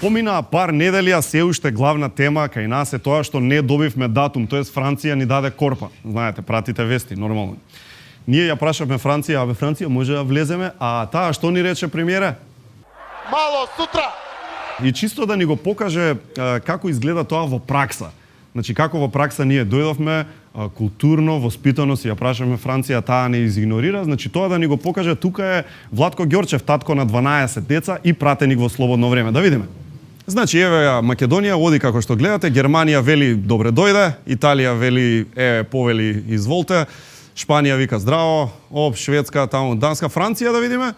Поминаа пар недели, а се уште главна тема кај нас е тоа што не добивме датум, тоест Франција ни даде корпа. Знаете, пратите вести, нормално. Ние ја прашавме Франција, абе Франција може да влеземе, а таа што ни рече премиере? Мало сутра! И чисто да ни го покаже како изгледа тоа во пракса. Значи, како во пракса ние дојдовме, културно, воспитано си ја прашавме Франција, таа не изигнорира, значи тоа да ни го покаже, тука е Владко Ѓорчев, татко на 12 деца и пратеник во слободно време. Да видиме. Значи, еве ја Македонија, оди како што гледате, Германија вели добре дојде, Италија вели повели изволте, Шпанија вика здраво, Шведска, таму Данска, Франција да видиме.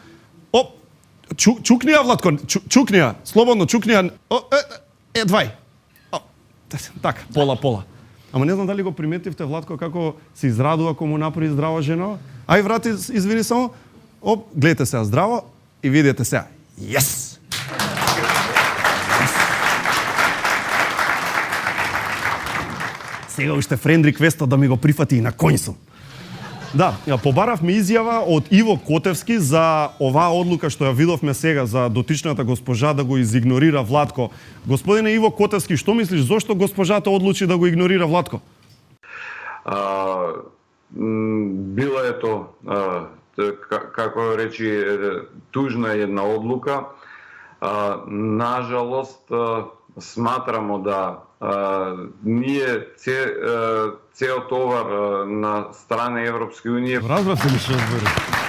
Чукнија Владко, чукнија, слободно чукнија. Двај. Така, пола. Ама не знам дали го приметивте Владко како се израдува кога му направи здрава жена. Ај врати, извини само. Гледате сега здраво и видите сега. Јес! Сега уште френд реквеста да ми го прифати и на коњ сум. Да, побаравме изјава од Иво Котевски за оваа одлука што ја видовме сега за дотичната госпожа да го изигнорира Владко. Господине Иво Котевски, што мислиш, зошто госпожата одлучи да го игнорира Владко? Било е то, како речи, тужна една одлука. Нажалост, сматрамо да ние цел товар на страна Европска унија. Разбрав се ли што збори?